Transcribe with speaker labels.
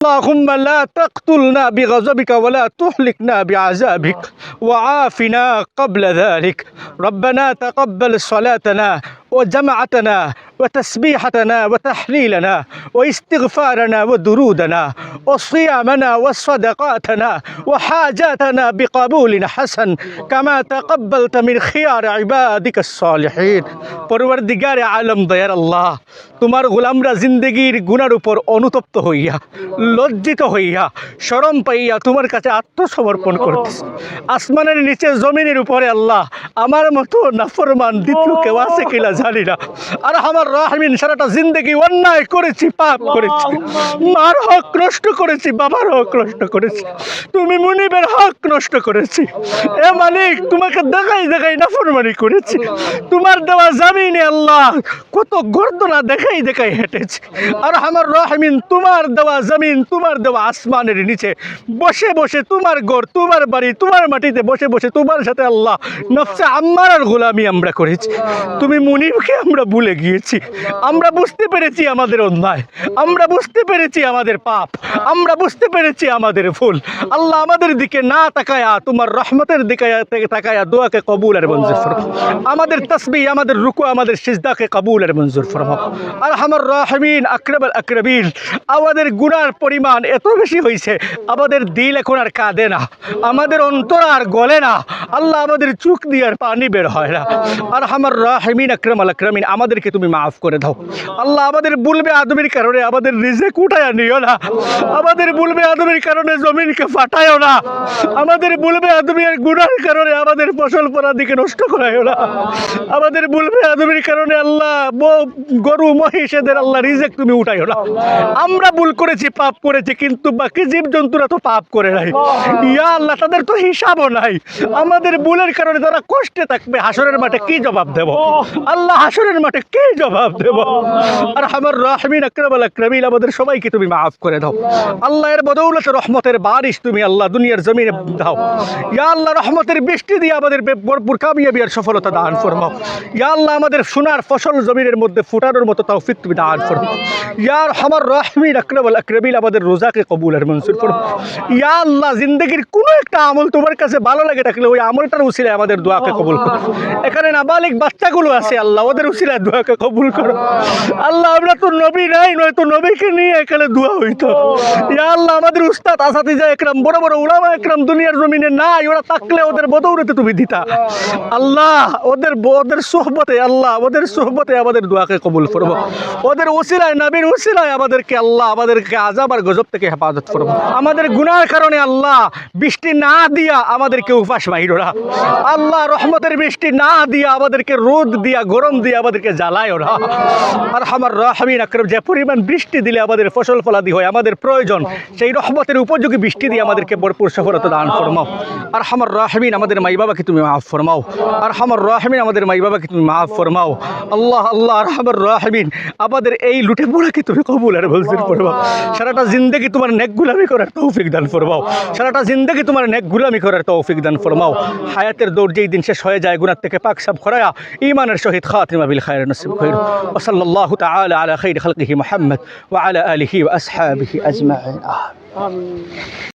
Speaker 1: اللهم لا تقتلنا بغضبك ولا تهلكنا بعذابك وعافنا قبل ذلك. ربنا تقبل صلاتنا وجمعتنا وتسبيحتنا وتحليلنا واستغفارنا ودرودنا وصيامنا وصدقاتنا وحاجاتنا بقبول حسن كما تقبلت من خيار عبادك الصالحين. পরওয়ারদিগারে আলম দয়ার আল্লাহ, তোমার গোলামরা জিন্দেগির গুনার উপর অনুতপ্ত হইয়া, লজ্জিত হইয়া, শরম পাইয়া তোমার কাছে আত্মসমর্পণ করতেছে। আসমানের নিচে জমিনের উপরে আল্লাহ আমার মতো নাফরমান দ্বিতীয় কেউ আছে কিনা জানি না। আর আমার রাহমিন সারাটা জিন্দেগি অন্যায় করেছি, পাপ করেছি, মার হক নষ্ট করেছি, বাবার হক নষ্ট করেছি, তুমি মুনিবের হক নষ্ট করেছি। এ মালিক, তোমাকে দেখাই দেখাই নাফরমানি করেছি। তোমার দেওয়া জামিনে আল্লাহ কত গর্দনা দেখাই দেখাই হেঁটেছি। আর আমার রাহমিন তোমার দেওয়া জমিন, তোমার দেওয়া আসমানের নিচে বসে বসে তোমার ঘর, তোমার বাড়ি, তোমার মাটিতে বসে বসে তোমার সাথে আল্লাহ নফসে আম্মারার গোলামি আমরা করেছি। তুমি মুনিবকে আমরা ভুলে গিয়েছি। আমরা বুঝতে পেরেছি আমাদের অন্যায়, আমরা বুঝতে পেরেছি আমাদের পাপ, আমরা বুঝতে পেরেছি আমাদের ভুল। আল্লাহ আমাদের দিকে না তাকায়া তোমার রহমতের দিকে তাকায়া দোয়াকে কবুল আর মঞ্জুর ফরমাও। আমাদের তাসবিহ, আমাদের রুকু, আমাদের সিজদাকে কবুল আর মঞ্জুর ফরমাও। আর আমার রাহমিন আকরাবুল আকরাবিন, আমাদের গুনার পরিমাণ এত বেশি হয়েছে, আমাদের দিল এখন আর কাঁদে না, আমাদের অন্তর আর গলে না, আল্লাহ আমাদের চোখ দিয়ে আর পানি বের হয় না। আর আমার রাহমিন আকরামুল আকরামিন, আমাদেরকে তুমি মাফ করে দাও আল্লাহ। আমাদের বুলবে আদমের কারণে আমাদের রিজিক উঠায়া নিও না, আমাদের বুলবে আদমের কারণে জমিনকে ফাটায়ও না, আমাদের বুলবে আদমের গুনার কারণে আমাদের ফসল ফলা দিকে নষ্ট করায়ও না, আমাদের বুলবে আদমের কারণে আল্লাহ গরু মহিষেদের আল্লাহ রিজিক তুমি উঠাইও না। আমরা ভুল করেছি, পাপ করেছি, কিন্তু বাকি জীবজন্তুরা তো পাপ করে নাই। ইয়া আল্লাহ, তাদের তো হিসাবও নাই। আমাদের ভুলের কারণে তারা কষ্টে থাকবে, হাসরের মাঠে কি জবাব দেব আল্লাহ? হাসরের মাঠে কি জবাব দেব? আর আমার রাহমিন আকরামুল আকরামিন, আমাদের সবাইকে তুমি মাফ করে দাও আল্লাহ। এর বদৌলতে রহমতের বারিশ তুমি আল্লাহ দুনিয়ার জমিনে দাও। ইয়া আল্লাহ, রহমতের বৃষ্টি দিয়ে আমাদের ভরপুর কামিয়াবি আর সফলতা দান ফরমাও। ইয়া আল্লাহ, আমাদের সোনার ফসল জমিনের মধ্যে ফুটানোর মতো তৌফিক তুমি দান ফরমাও। ইয়া আমার রাহমিন আকরামুল আকরামিন, আমাদের রোজাকে কবুল আর মঞ্জুর ফরমাও। ইয়া আল্লাহ, জিন্দেগির কোনো একটা আমল তোমার কাছে ভালো লাগে থাকলে ওই আমলটার উসিলায় আমাদের দোয়াকে কবুল করো। এখানে নাবালিগ বাচ্চাগুলো আছে আল্লাহ, ওদের উসিলায় দোয়াকে কবুল করো আল্লাহ। আমরা তো নবী নাই, নয়তো নবীকে নিয়ে এখানে দোয়া হইতো। ইয়া আল্লাহ, আমাদের উস্তাদ আসাতিজা একরাম, বড় বড় উলামা একরাম দুনিয়ার জমিনে নাই, ওরা থাকলে ওদের বদৌলতে তুমি দিতা আল্লাহ। ওদের সোহবতে আল্লাহ, ওদের সোহবতে আমাদের দোয়াকে কবুল করবো। ওদের উসিলায়, নবীর উসিলায় আমাদেরকে আল্লাহ, আমাদেরকে আযাব আর গজব থেকে হেফাজত করবো। আমাদের গুনার কারণে আল্লাহ বৃষ্টি না দিয়া আমাদেরকে উপাস মাইরো না আল্লাহ। রহমতের বৃষ্টি না দিয়া আমাদেরকে রোদ দিয়া, গরম দিয়া আমাদেরকে জ্বালায় না। আর আমার রাহমিন আকরাম, যে পরিমাণ বৃষ্টি দিলে আমাদের ফসল ফলাদি হয়, আমাদের প্রয়োজন সেই রহমতের উপযোগী বৃষ্টি দিয়ে আমাদেরকে ভরপুর সফলতা দান ফরমাও। আর আমার রাহমিন, আমাদের মাই বাবাকে তুমি মাফ ফরমাও। আর আমার রাহমিন, আমাদের মাই বাবাকে তুমি মাফ ফরমাও আল্লাহ। আল্লাহ আর আমার রাহমিন, আমাদের এই লুটে পোড়াকে তুমি কবুল আর মঞ্জুর ফরমাও। সারাটা জিন্দেগি তোমার নেক গুলামি করার তৌফিক দান ফরমাও। সারাটা জিন্দেগি তোমার নেক গুলামি করার তৌফিক দান ফরমাও। হায়াতের দৌড় যেই দিন শেষ হয়ে যায়, গুনাহ থেকে পাক সাফ করায়া ঈমানের সহিত খাতিমা বিল খায়র নসিব কইরো। ওয়া সাল্লাল্লাহু তাআলা আলা খায়রি খালকিহি মুহাম্মদ ওয়া আলা আলিহি ওয়া আসহাবিহি আজমাইন। আমিন।